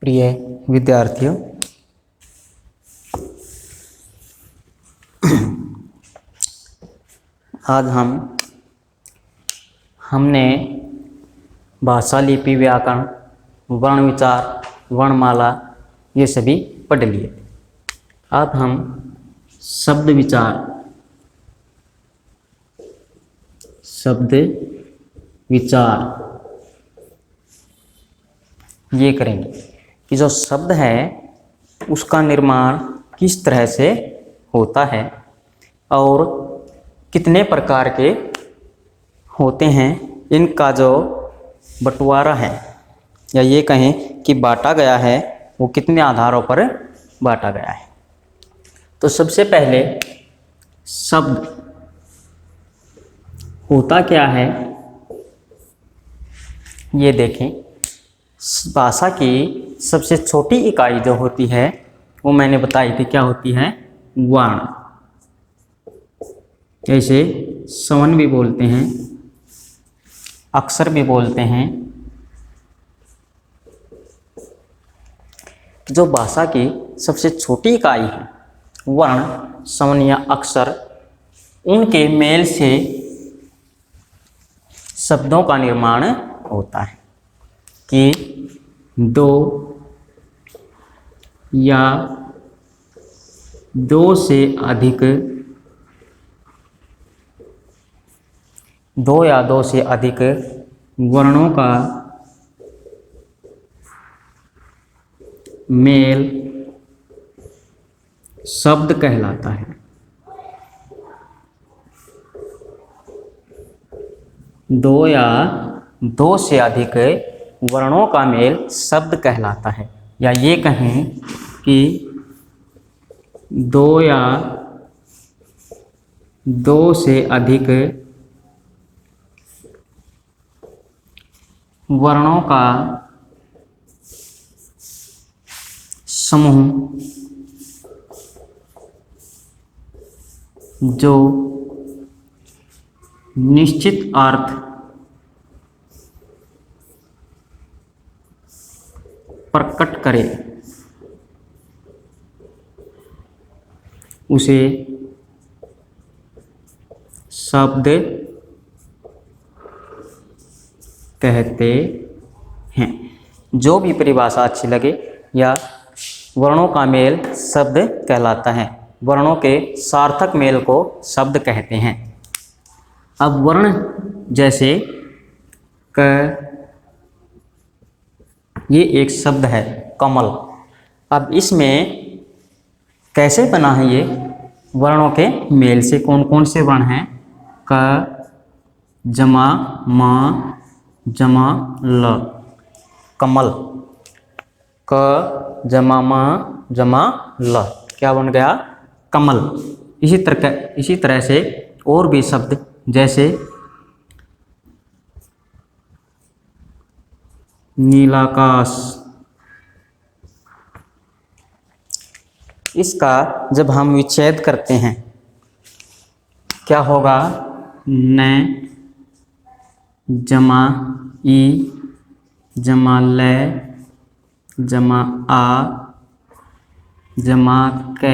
प्रिय विद्यार्थियों, आज हमने भाषा, लिपि, व्याकरण, वर्ण विचार, वर्णमाला ये सभी पढ़ लिए। अब हम शब्द विचार ये करेंगे कि जो शब्द है उसका निर्माण किस तरह से होता है और कितने प्रकार के होते हैं, इनका जो बंटवारा है या ये कहें कि बांटा गया है वो कितने आधारों पर बांटा गया है। तो सबसे पहले शब्द होता क्या है ये देखें। भाषा की सबसे छोटी इकाई जो होती है वो मैंने बताई थी, क्या होती है? वर्ण। जैसे स्वन भी बोलते हैं, अक्षर भी बोलते हैं। जो भाषा की सबसे छोटी इकाई है वर्ण, स्वन या अक्षर, उनके मेल से शब्दों का निर्माण होता है कि दो या दो से अधिक वर्णों का मेल शब्द कहलाता है। दो से अधिक वर्णों का मेल शब्द कहलाता है। या ये कहें कि दो से अधिक वर्णों का समूह जो निश्चित अर्थ प्रकट करे उसे शब्द कहते हैं। जो भी परिभाषा अच्छी लगे, या वर्णों का मेल शब्द कहलाता है, वर्णों के सार्थक मेल को शब्द कहते हैं। अब वर्ण जैसे क, ये एक शब्द है कमल। अब इसमें कैसे बना है ये? वर्णों के मेल से कौन कौन से वर्ण हैं? क जमा म जमा ल, कमल। क जमा म जमा ल क्या बन गया? कमल। इसी तरह से और भी शब्द जैसे नीलाकाश, इसका जब हम विच्छेद करते हैं क्या होगा? न जमा ई जमा ल जमा आ जमा क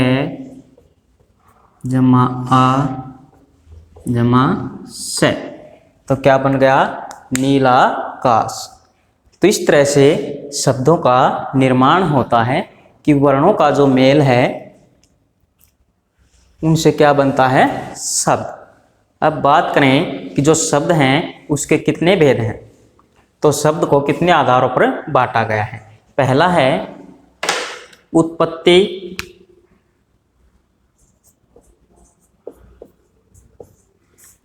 जमा आ जमा से, तो क्या बन गया? नीलाकाश। तो इस तरह से शब्दों का निर्माण होता है कि वर्णों का जो मेल है उनसे क्या बनता है? शब्द। अब बात करें कि जो शब्द हैं उसके कितने भेद हैं, तो शब्द को कितने आधारों पर बांटा गया है। पहला है उत्पत्ति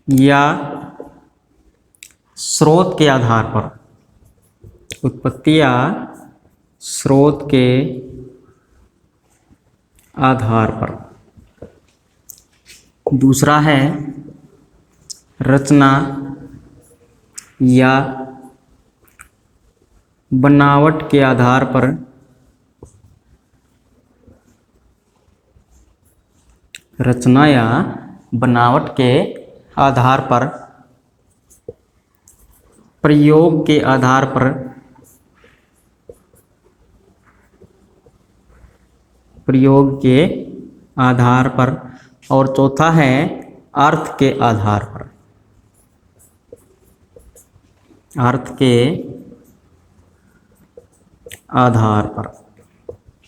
या स्रोत के आधार पर। उत्पत्ति या स्रोत के आधार पर। दूसरा है रचना या बनावट के आधार पर। रचना या बनावट के आधार पर, प्रयोग के आधार पर, प्रयोग के आधार पर, और चौथा है अर्थ के आधार पर। अर्थ के आधार पर।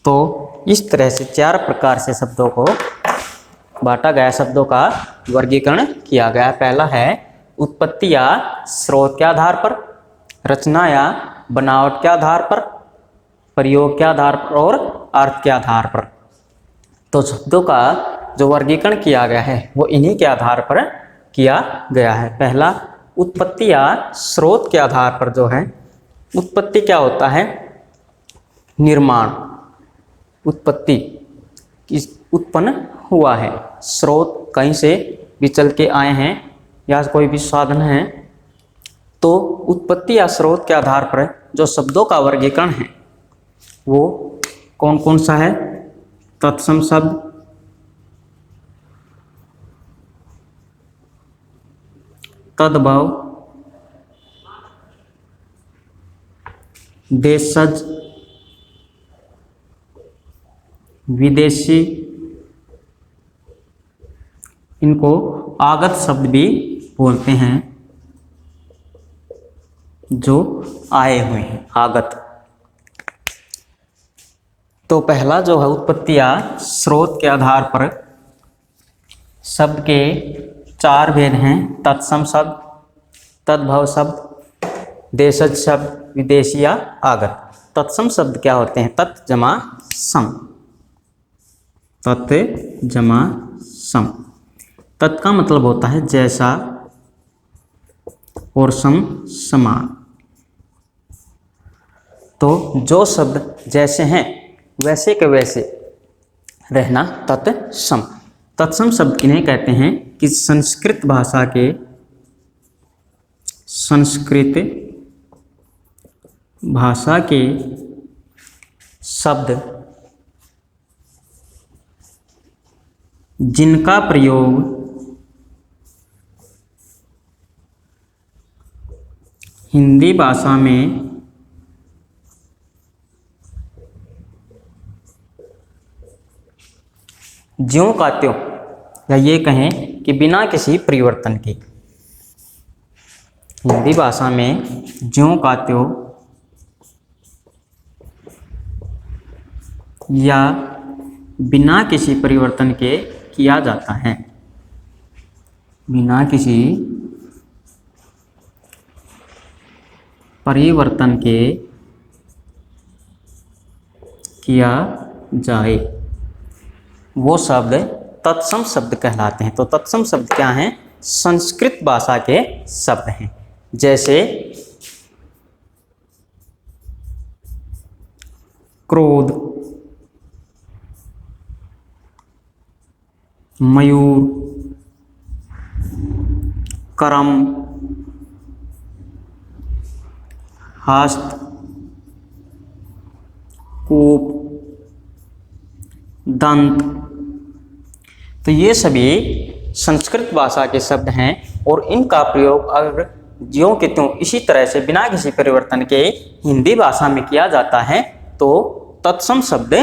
तो इस तरह से 4 प्रकार से शब्दों को बांटा गया, शब्दों का वर्गीकरण किया गया। पहला है उत्पत्ति या स्रोत के आधार पर, रचना या बनावट के आधार पर, प्रयोग के आधार पर और अर्थ के आधार पर। तो शब्दों का जो वर्गीकरण किया गया है वो इन्हीं के आधार पर किया गया है। पहला उत्पत्ति या स्रोत के आधार पर जो है, उत्पत्ति क्या होता है? निर्माण, उत्पत्ति उत्पन्न हुआ है। स्रोत कहीं से भी चल के आए हैं या कोई भी साधन है। तो उत्पत्ति या स्रोत के आधार पर जो शब्दों का वर्गीकरण है वो कौन कौन सा है? तत्सम शब्द, तद्भव, देशज, विदेशी, इनको आगत शब्द भी बोलते हैं, जो आए हुए हैं, आगत। तो पहला जो है उत्पत्ति या स्रोत के आधार पर शब्द के 4 भेद हैं। तत्सम शब्द, तद्भव शब्द, देशज शब्द, विदेशी या आगत। तत्सम शब्द क्या होते हैं? तत् जमा सम, तत् जमा सम। तत् का मतलब होता है जैसा और सम समान। तो जो शब्द जैसे हैं वैसे के वैसे रहना तत्सम। तत्सम शब्द किन्हें कहते हैं? कि संस्कृत भाषा के, संस्कृत भाषा के शब्द जिनका प्रयोग हिंदी भाषा में ज्यों का त्यों, या ये कहें कि बिना किसी परिवर्तन के, हिंदी भाषा में ज्यों का त्यों या बिना किसी परिवर्तन के किया जाता है। बिना किसी परिवर्तन के किया जाए, वो शब्द तत्सम शब्द कहलाते हैं। तो तत्सम शब्द क्या हैं? संस्कृत भाषा के शब्द हैं। जैसे क्रोध, मयूर, करम, हस्त, कूप, दंत। तो ये सभी संस्कृत भाषा के शब्द हैं और इनका प्रयोग अगर ज्यों के त्यों इसी तरह से बिना किसी परिवर्तन के हिंदी भाषा में किया जाता है तो तत्सम शब्द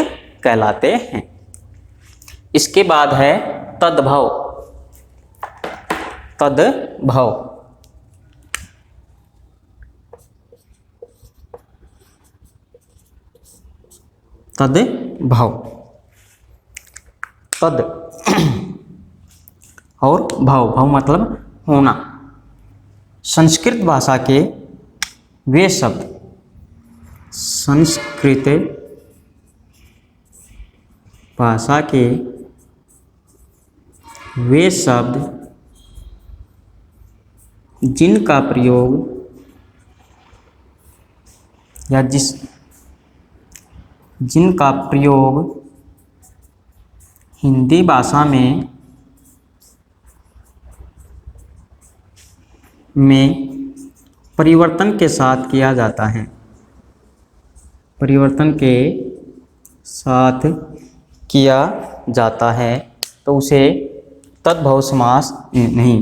कहलाते हैं। इसके बाद है तद्भव। तद्भव तद्भव, तद और भव, भव मतलब होना। संस्कृत भाषा के वे शब्द, संस्कृत भाषा के वे शब्द जिनका प्रयोग या जिनका प्रयोग हिंदी भाषा में परिवर्तन के साथ किया जाता है, परिवर्तन के साथ किया जाता है, तो उसे तद्भव समास नहीं,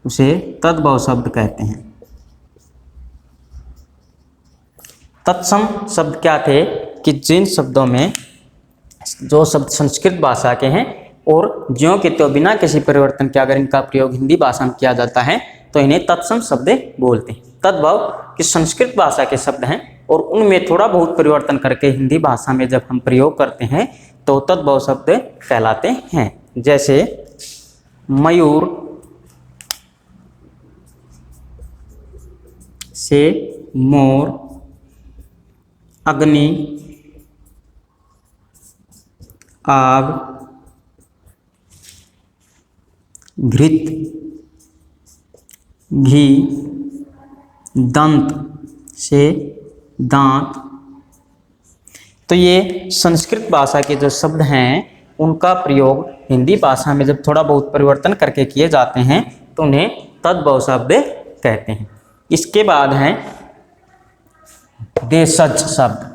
उसे तद्भव शब्द कहते हैं। तत्सम शब्द क्या थे? कि जिन शब्दों में जो शब्द संस्कृत भाषा के हैं और ज्यों के त्यों बिना किसी परिवर्तन के अगर इनका प्रयोग हिंदी भाषा में किया जाता है तो इन्हें तत्सम शब्द बोलते हैं। तद्भव कि संस्कृत भाषा के शब्द हैं और उनमें थोड़ा बहुत परिवर्तन करके हिंदी भाषा में जब हम प्रयोग करते हैं तो तद्भव शब्द कहलाते हैं। जैसे मयूर से मोर, अग्नि, आग, घृत, घी, दंत से दांत। तो ये संस्कृत भाषा के जो शब्द हैं उनका प्रयोग हिंदी भाषा में जब थोड़ा बहुत परिवर्तन करके किए जाते हैं तो उन्हें तद्भव शब्द कहते हैं। इसके बाद हैं देशज शब्द।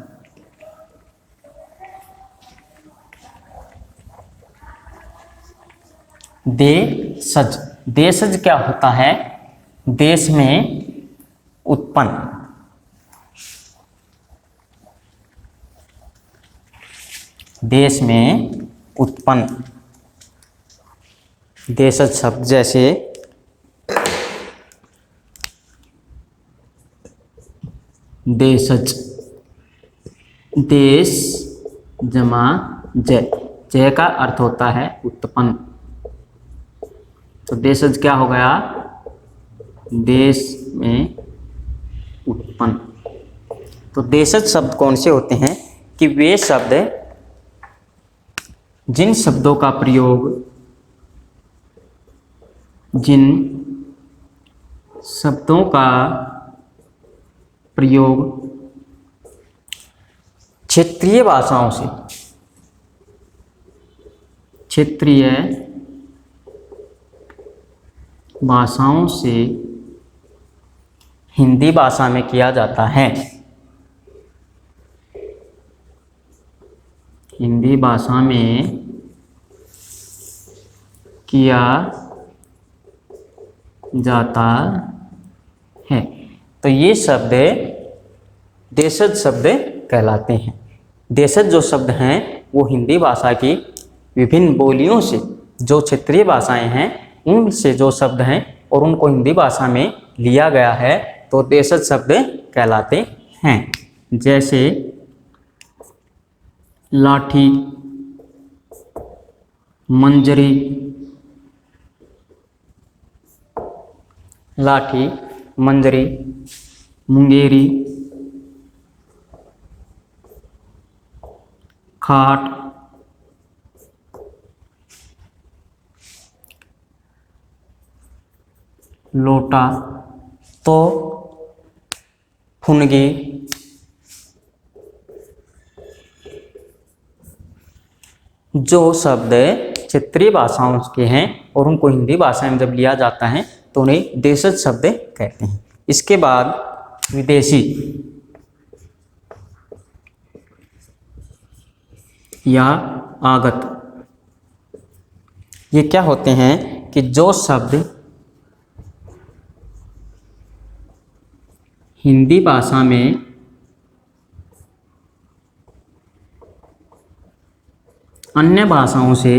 देशज, देशज क्या होता है? देश में उत्पन्न, देश में उत्पन्न देशज शब्द। जैसे देशज, देश जमा जय, जय का अर्थ होता है उत्पन्न। तो देशज क्या हो गया? देश में उत्पन्न। तो देशज शब्द कौन से होते हैं कि वे शब्द जिन शब्दों का प्रयोग, जिन शब्दों का प्रयोग क्षेत्रीय भाषाओं से, क्षेत्रीय भाषाओं से हिंदी भाषा में किया जाता है, हिंदी भाषा में किया जाता है, तो ये शब्द देशज शब्द कहलाते हैं। देशज जो शब्द हैं वो हिंदी भाषा की विभिन्न बोलियों से, जो क्षेत्रीय भाषाएं हैं उनसे जो शब्द हैं और उनको हिंदी भाषा में लिया गया है तो देशज शब्द कहलाते हैं। जैसे लाठी, मंजरी, लाठी, मंजरी, मुंगेरी, खाट, लोटा, तो फुनगी, जो शब्द क्षेत्रीय भाषाओं के हैं और उनको हिंदी भाषा में जब लिया जाता है तो उन्हें देशज शब्द कहते हैं। इसके बाद विदेशी या आगत, ये क्या होते हैं कि जो शब्द हिंदी भाषा में अन्य भाषाओं से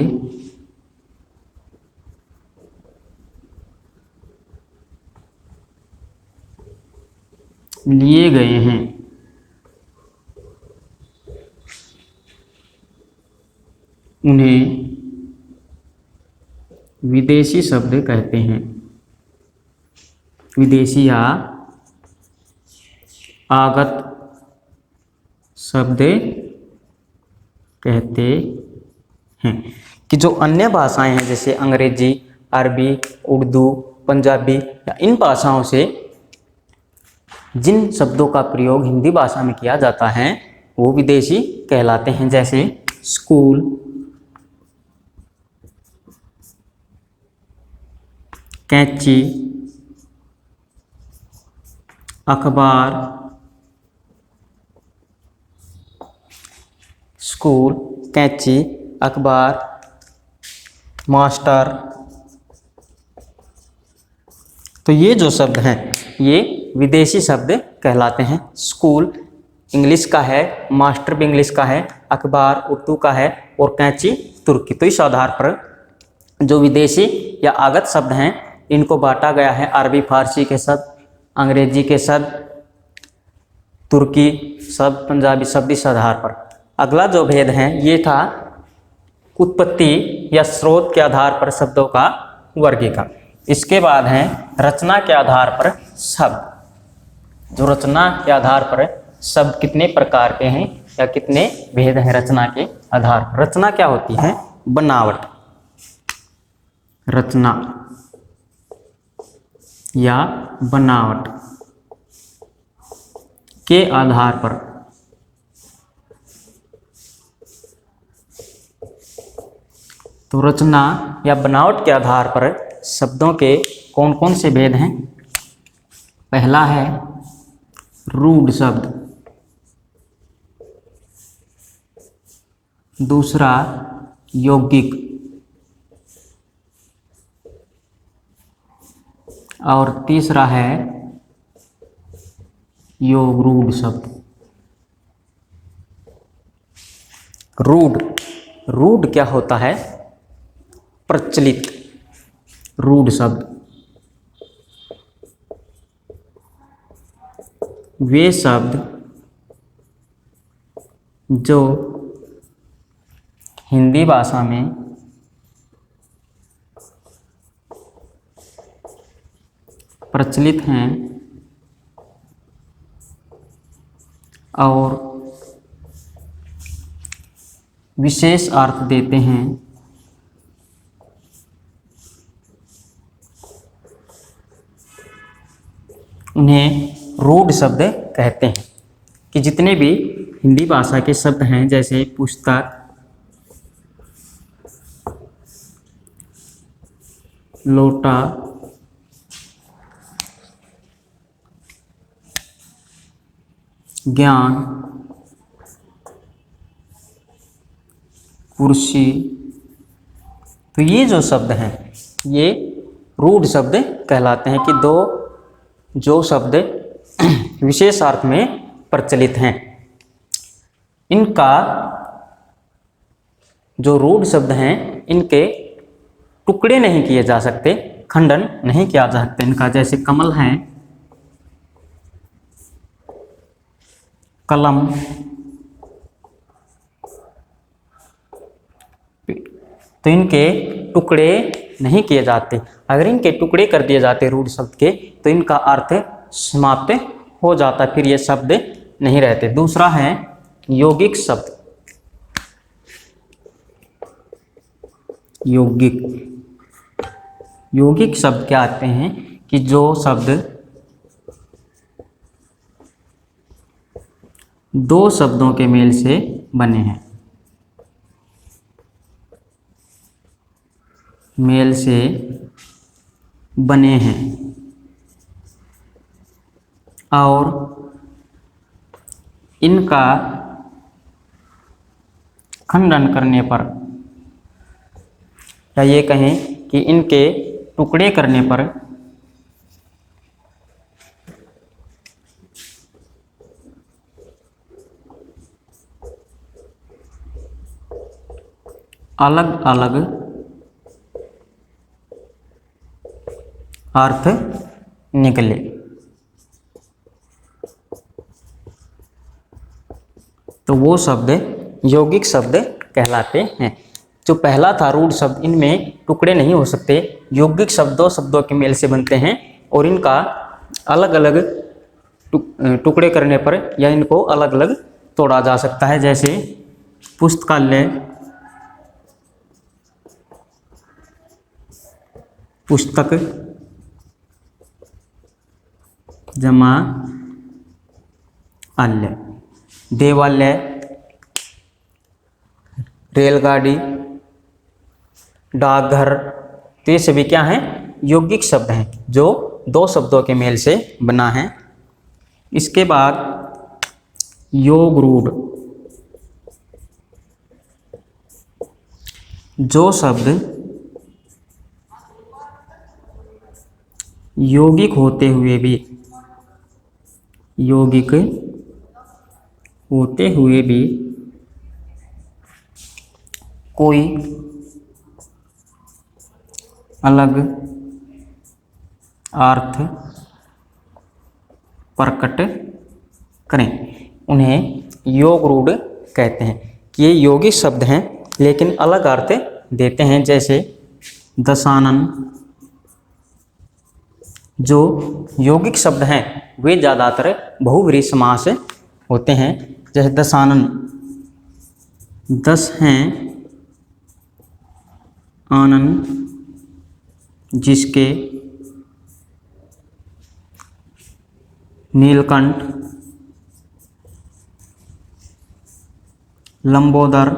लिए गए हैं, उन्हें विदेशी शब्द कहते हैं। विदेशी या आगत शब्द कहते हैं कि जो अन्य भाषाएं हैं जैसे अंग्रेजी, अरबी, उर्दू, पंजाबी या इन भाषाओं से जिन शब्दों का प्रयोग हिंदी भाषा में किया जाता है वो विदेशी कहलाते हैं। जैसे स्कूल, कैंची, अखबार, स्कूल, कैंची, अखबार, मास्टर। तो ये जो शब्द हैं ये विदेशी शब्द कहलाते हैं। स्कूल इंग्लिश का है, मास्टर भी इंग्लिश का है, अखबार उर्दू का है और कैंची तुर्की। तो इस आधार पर जो विदेशी या आगत शब्द हैं इनको बांटा गया है अरबी फारसी के शब्द, अंग्रेजी के शब्द, तुर्की शब्द, पंजाबी शब्द, इस आधार पर। अगला जो भेद है ये था उत्पत्ति या स्रोत के आधार पर शब्दों का वर्गीकरण। इसके बाद है रचना के आधार पर शब्द। जो रचना के आधार पर शब्द कितने प्रकार के हैं या कितने भेद हैं रचना के आधार पर। रचना क्या होती है? बनावट। रचना या बनावट के आधार पर तो रचना या बनावट के आधार पर शब्दों के कौन कौन से भेद हैं? पहला है रूढ़ शब्द, दूसरा यौगिक और तीसरा है योगरूढ़ शब्द। रूढ़, रूढ़ क्या होता है? प्रचलित। रूढ़ शब्द वे शब्द जो हिंदी भाषा में प्रचलित हैं और विशेष अर्थ देते हैं, उन्हें रूढ़ शब्द कहते हैं। कि जितने भी हिंदी भाषा के शब्द हैं जैसे पुस्तक, लोटा, ज्ञान, कुर्सी, तो ये जो शब्द हैं ये रूढ़ शब्द कहलाते हैं। कि दो जो शब्द विशेष अर्थ में प्रचलित हैं, इनका जो रूढ़ शब्द हैं इनके टुकड़े नहीं किए जा सकते, खंडन नहीं किया जा सकता इनका। जैसे कमल है, कलम, तो इनके टुकड़े नहीं किए जाते। अगर इनके टुकड़े कर दिए जाते रूढ़ शब्द के तो इनका अर्थ समाप्त हो जाता, फिर ये शब्द नहीं रहते। दूसरा है यौगिक शब्द। यौगिक, यौगिक शब्द क्या आते हैं? कि जो शब्द दो शब्दों के मेल से बने हैं, मेल से बने हैं और इनका खंडन करने पर या ये कहें कि इनके टुकड़े करने पर अलग अलग अर्थ निकले। तो वो शब्द यौगिक शब्द कहलाते हैं। जो पहला था रूढ़ शब्द, इनमें टुकड़े नहीं हो सकते। यौगिक शब्द दो शब्दों के मेल से बनते हैं और इनका अलग अलग टुकड़े करने पर या इनको अलग अलग तोड़ा जा सकता है। जैसे पुस्तकालय, पुस्तक, जमा आलय, देवालय, रेलगाड़ी, डाकघर, तो ये सभी क्या हैं? यौगिक शब्द हैं जो दो शब्दों के मेल से बना है। इसके बाद योगरूढ़, जो शब्द यौगिक होते हुए भी, यौगिक होते हुए भी कोई अलग अर्थ प्रकट करें, उन्हें योग रूढ़ कहते हैं। कि ये यौगिक शब्द हैं लेकिन अलग अर्थ देते हैं। जैसे दशानन, जो यौगिक शब्द हैं वे ज़्यादातर बहुव्रीहि समास होते हैं। जैसे दशानन, 10 हैं आनन जिसके नीलकंठ, लंबोदर।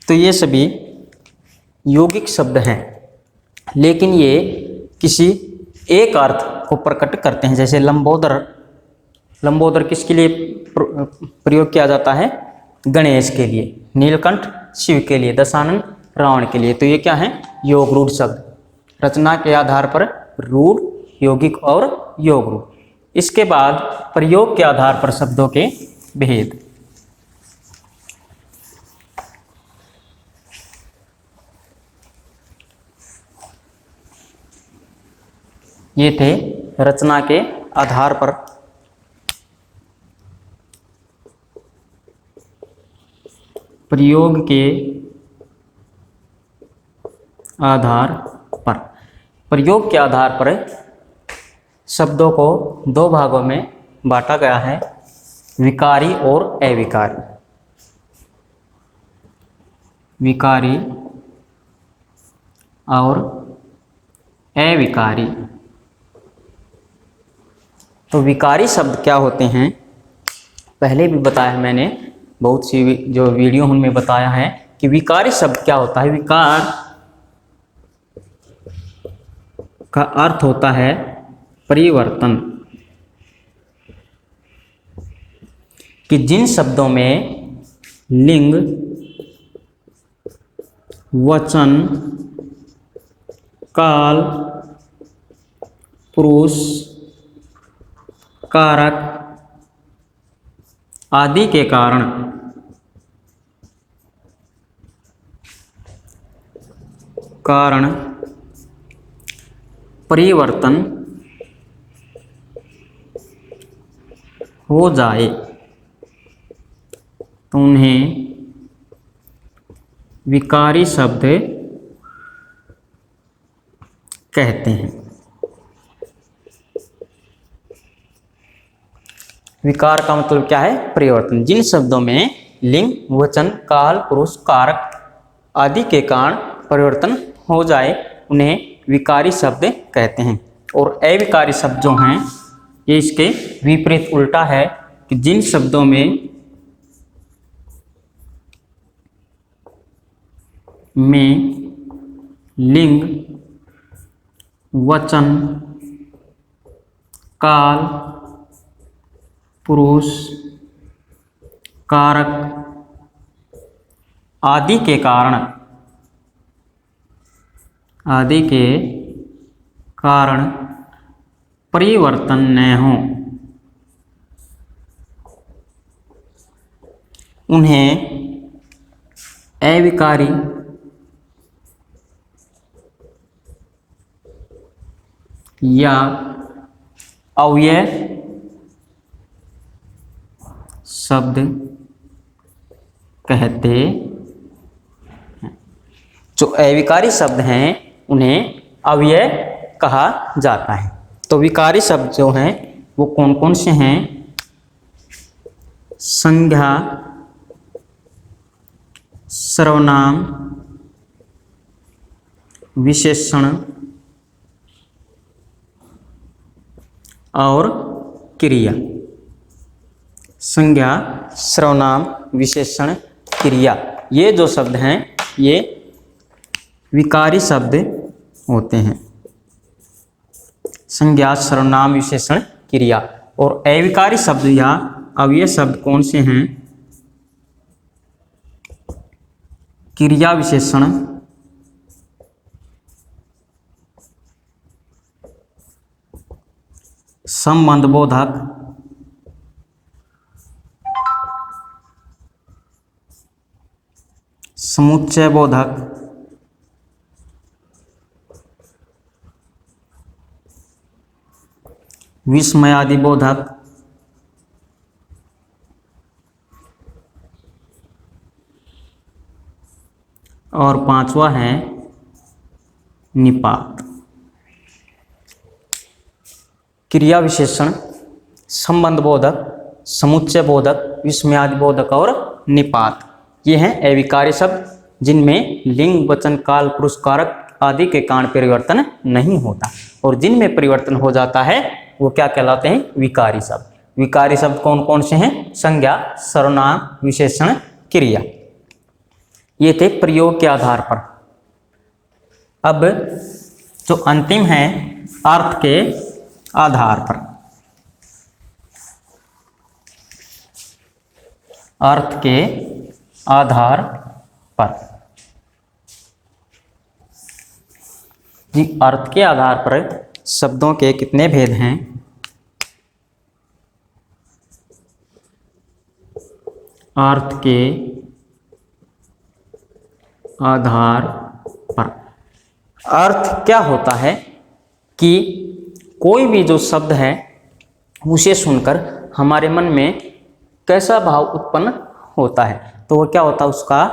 तो ये सभी यौगिक शब्द हैं लेकिन ये किसी एक अर्थ को प्रकट करते हैं। जैसे लंबोदर, लंबोदर किसके लिए प्रयोग किया जाता है? गणेश के लिए। नीलकंठ शिव के लिए। दशानन रावण के लिए। तो ये क्या है? योग रूढ़ शब्द। रचना के आधार पर रूढ़, यौगिक और योग रूढ़। इसके बाद प्रयोग के आधार पर शब्दों के भेद। ये थे रचना के आधार पर प्रयोग के आधार पर। प्रयोग के आधार पर शब्दों को दो भागों में बांटा गया है, विकारी और अविकारी। विकारी और अविकारी। तो विकारी शब्द क्या होते हैं? पहले भी बताया मैंने, बहुत सी जो वीडियो उनमें बताया है कि विकारी शब्द क्या होता है। विकार का अर्थ होता है परिवर्तन। कि जिन शब्दों में लिंग, वचन, काल, पुरुष, कारक आदि के कारण परिवर्तन हो जाए तो उन्हें विकारी शब्द कहते हैं। विकार का मतलब क्या है? परिवर्तन। जिन शब्दों में लिंग, वचन, काल, पुरुष, कारक आदि के कारण परिवर्तन हो जाए उन्हें विकारी शब्द कहते हैं। और अविकारी शब्द जो हैं ये इसके विपरीत उल्टा है कि जिन शब्दों में लिंग, वचन, काल, पुरुष, कारक आदि के कारण परिवर्तन न हो उन्हें अविकारी या अव्यय शब्द कहते हैं। जो अविकारी शब्द हैं उन्हें अव्यय कहा जाता है। तो विकारी शब्द जो हैं वो कौन कौन से हैं? संज्ञा, सर्वनाम, विशेषण और क्रिया। संज्ञा, सर्वनाम, विशेषण, क्रिया, ये जो शब्द हैं ये विकारी शब्द होते हैं। संज्ञा, सर्वनाम, विशेषण, क्रिया। और अविकारी शब्द या अव्यय शब्द कौन से हैं? क्रिया विशेषण, संबंध बोधक, समुच्चय बोधक, विस्मयादि बोधक, और पांचवा है निपात। क्रिया विशेषण, संबंध बोधक, समुच्चय बोधक, विस्मयादि बोधक और निपात, ये हैं अविकार्य शब्द जिनमें लिंग, वचन, काल, पुरुष, कारक आदि के कारण परिवर्तन नहीं होता, और जिनमें परिवर्तन हो जाता है वो क्या कहलाते हैं? विकारी शब्द। विकारी शब्द कौन कौन से हैं? संज्ञा, सर्वनाम, विशेषण, क्रिया। ये थे प्रयोग के आधार पर। अब जो अंतिम है अर्थ के आधार पर। अर्थ के आधार पर जी, अर्थ के आधार पर शब्दों के कितने भेद हैं? अर्थ के आधार पर अर्थ क्या होता है कि कोई भी जो शब्द है उसे सुनकर हमारे मन में कैसा भाव उत्पन्न होता है, तो वो क्या होता है? उसका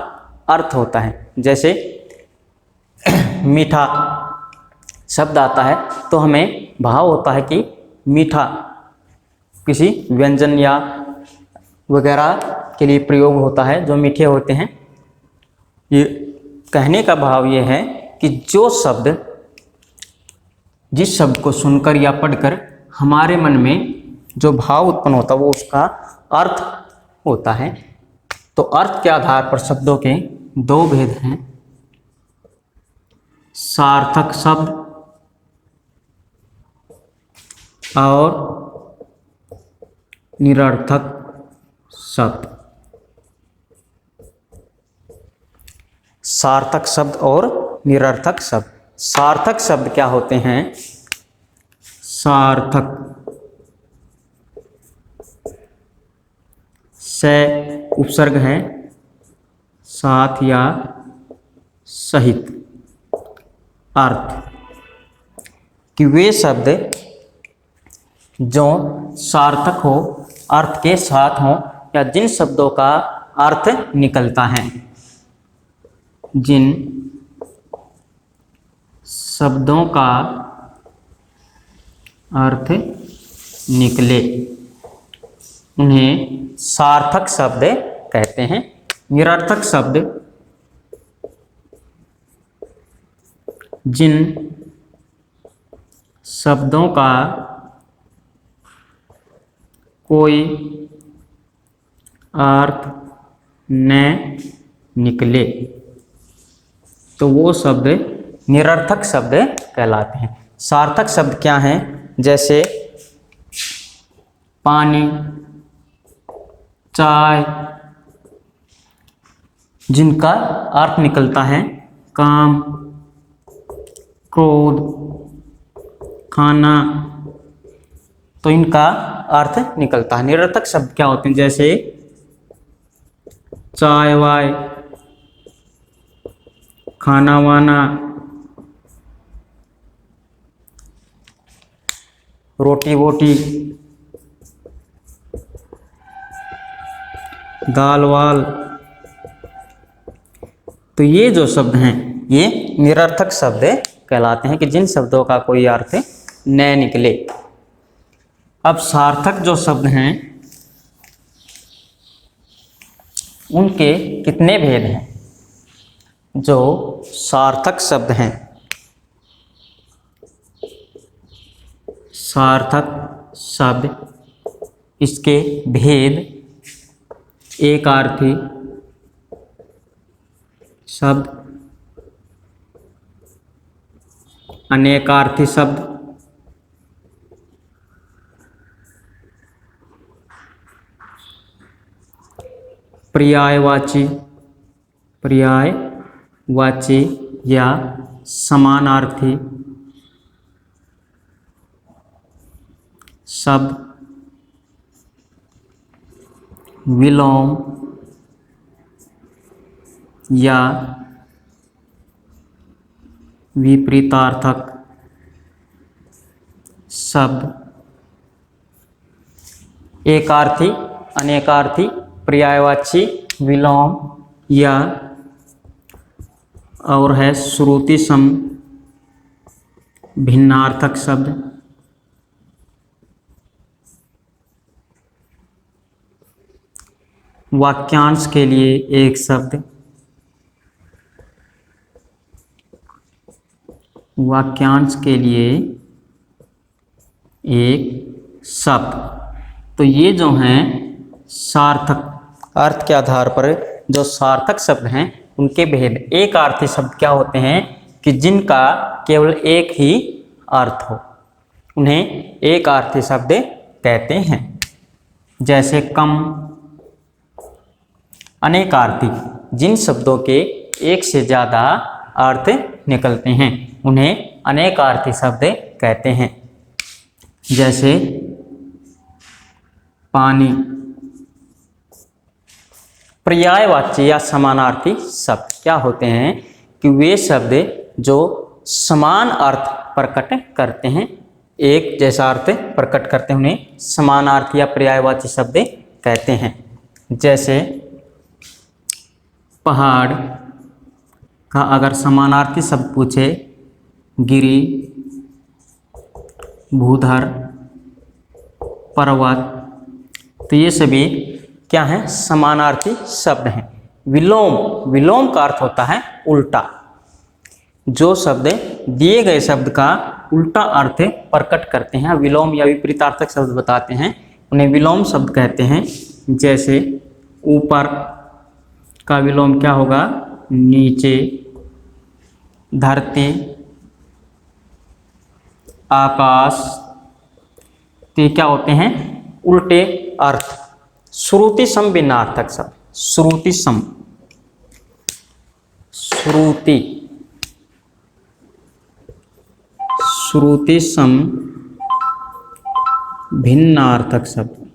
अर्थ होता है। जैसे मीठा शब्द आता है तो हमें भाव होता है कि मीठा किसी व्यंजन या वगैरह के लिए प्रयोग होता है जो मीठे होते हैं। ये कहने का भाव ये है कि जो शब्द, जिस शब्द को सुनकर या पढ़कर हमारे मन में जो भाव उत्पन्न होता है वो उसका अर्थ होता है। तो अर्थ के आधार पर शब्दों के दो भेद हैं, सार्थक शब्द और निरर्थक शब्द। सार्थक शब्द और निरर्थक शब्द। सार्थक शब्द क्या होते हैं? सार्थक से उपसर्ग है, साथ या सहित अर्थ, कि वे शब्द जो सार्थक हो, अर्थ के साथ हो, या जिन शब्दों का अर्थ निकलता है, जिन शब्दों का अर्थ निकले उन्हें सार्थक शब्द कहते हैं। निरर्थक शब्द जिन शब्दों का कोई अर्थ न निकले तो वो शब्द निरर्थक शब्द कहलाते हैं। सार्थक शब्द क्या हैं? जैसे पानी, चाय, जिनका अर्थ निकलता है काम, क्रोध, खाना, तो इनका अर्थ निकलता है। निरर्थक शब्द क्या होते हैं? जैसे चाय वाय, खाना वाना, रोटी वोटी, दाल वाल, तो ये जो शब्द हैं ये निरर्थक शब्द कहलाते हैं, कि जिन शब्दों का कोई अर्थ न निकले। अब सार्थक जो शब्द हैं उनके कितने भेद हैं? जो सार्थक शब्द हैं, सार्थक शब्द, इसके भेद: एकार्थी शब्द, अनेकार्थी शब्द, पर्यायवाची, पर्यायवाची या समानार्थी शब्द, विलोम या विपरीतार्थक शब्द एकार्थी, अनेकार्थी, पर्यायवाची, विलोम या और है श्रुति सम भिन्नार्थक शब्द। वाक्यांश के लिए एक शब्द, वाक्यांश के लिए एक शब्द। तो ये जो हैं सार्थक, अर्थ के आधार पर जो सार्थक शब्द हैं उनके भेद। एक अर्थी शब्द क्या होते हैं कि जिनका केवल एक ही अर्थ हो, उन्हें एक अर्थी शब्द कहते हैं। जैसे कम। अनेकार्थी, जिन शब्दों के एक से ज़्यादा अर्थ निकलते हैं उन्हें अनेकार्थी शब्द कहते हैं। जैसे पानी। पर्यायवाची या समानार्थी शब्द क्या होते हैं कि वे शब्द जो समान अर्थ प्रकट करते हैं, एक जैसा अर्थ प्रकट करते हैं, उन्हें समानार्थी या पर्यायवाची शब्द कहते हैं। जैसे पहाड़ का अगर समानार्थी शब्द पूछे, गिरी, भूधर, पर्वत, तो ये सभी क्या हैं? समानार्थी शब्द हैं। विलोम, विलोम का अर्थ होता है उल्टा। जो शब्द दिए गए शब्द का उल्टा अर्थ प्रकट करते हैं, विलोम या विपरीतार्थक शब्द बताते हैं, उन्हें विलोम शब्द कहते हैं। जैसे ऊपर का विलोम क्या होगा? नीचे। धरती, आकाश, तो क्या होते हैं? उल्टे अर्थ। श्रुति सम भिन्नार्थक शब्द, श्रुति सम, श्रुति, श्रुति सम भिन्नार्थक शब्द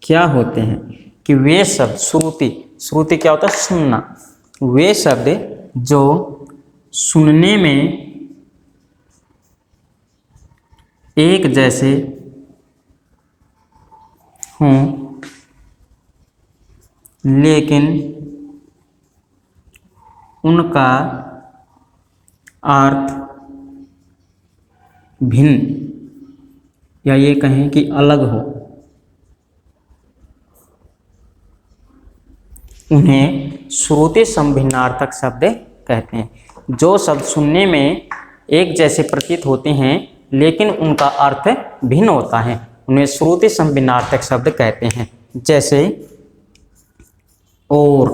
क्या होते हैं कि वे शब्द, श्रुति, श्रुति क्या होता है? सुनना। वे शब्द जो सुनने में एक जैसे हों लेकिन उनका अर्थ भिन्न, या ये कहें कि अलग हो, उन्हें श्रुति सम भिन्नार्थक शब्द कहते हैं। जो शब्द सुनने में एक जैसे प्रतीत होते हैं लेकिन उनका अर्थ भिन्न होता है, उन्हें श्रुति सम भिन्नार्थक शब्द कहते हैं। जैसे और,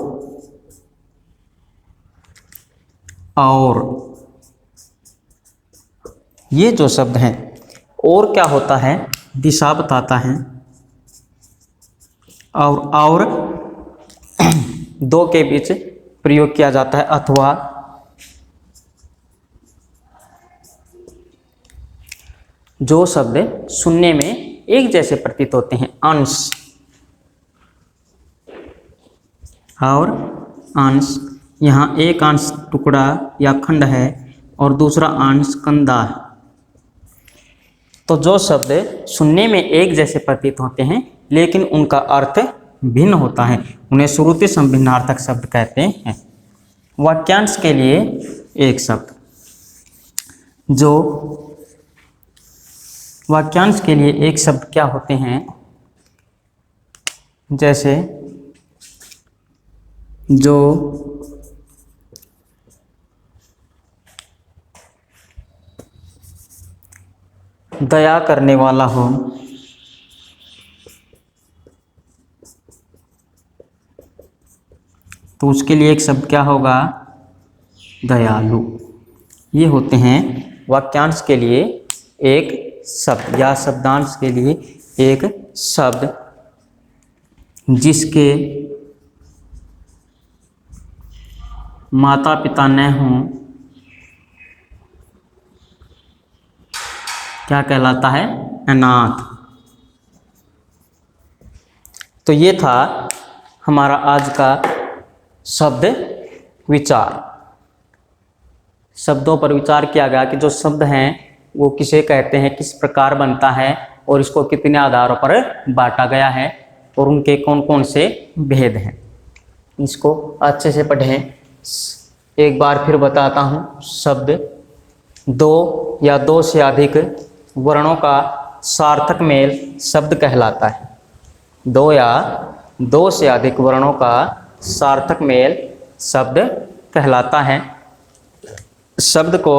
ये जो शब्द हैं, और क्या होता है? दिशा बताता है। और दो के बीच प्रयोग किया जाता है, अथवा। जो शब्द सुनने में एक जैसे प्रतीत होते हैं, अंश और अंश। यहाँ एक अंश टुकड़ा या खंड है और दूसरा अंश कंधा है। तो जो शब्द सुनने में एक जैसे प्रतीत होते हैं लेकिन उनका अर्थ भिन्न होता है, उन्हें श्रुति सम भिन्नार्थक शब्द कहते हैं। वाक्यांश के लिए एक शब्द। जो वाक्यांश के लिए एक शब्द क्या होते हैं? जैसे जो दया करने वाला हो, तो उसके लिए एक शब्द क्या होगा? दयालु। ये होते हैं वाक्यांश के लिए एक शब्द या शब्दांश के लिए एक शब्द जिसके माता पिता न हों, क्या कहलाता है? अनाथ। तो ये था हमारा आज का शब्द विचार। शब्दों पर विचार किया गया कि जो शब्द हैं वो किसे कहते हैं, किस प्रकार बनता है और इसको कितने आधारों पर बांटा गया है और उनके कौन कौन से भेद हैं। इसको अच्छे से पढ़ें। एक बार फिर बताता हूँ। शब्द दो या दो से अधिक वर्णों का सार्थक मेल शब्द कहलाता है। दो या दो से अधिक वर्णों का सार्थक मेल शब्द कहलाता है। शब्द को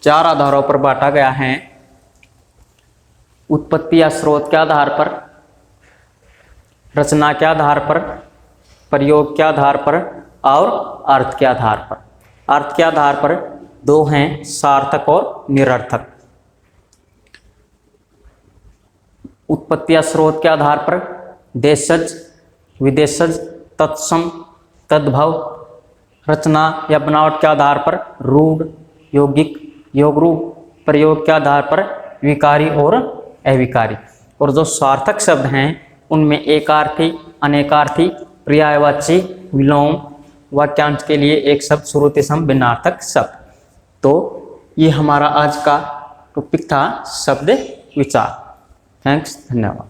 चार आधारों पर बांटा गया है। उत्पत्ति या स्रोत के आधार पर, रचना के आधार पर, प्रयोग के आधार पर और अर्थ के आधार पर। अर्थ के आधार पर दो हैं, सार्थक और निरर्थक। उत्पत्ति या स्रोत के आधार पर देशज, विदेशज, तत्सम, तद्भव। रचना या बनावट के आधार पर रूढ़, यौगिक, योगरूप। प्रयोग के आधार पर विकारी और अविकारी। और जो सार्थक शब्द हैं उनमें एकार्थी, अनेकार्थी, पर्यायवाची, विलोम, वाक्यांश के लिए एक शब्द, श्रुति सम, भिन्नार्थक शब्द। तो ये हमारा आज का टॉपिक था शब्द विचार। थैंक्स, धन्यवाद।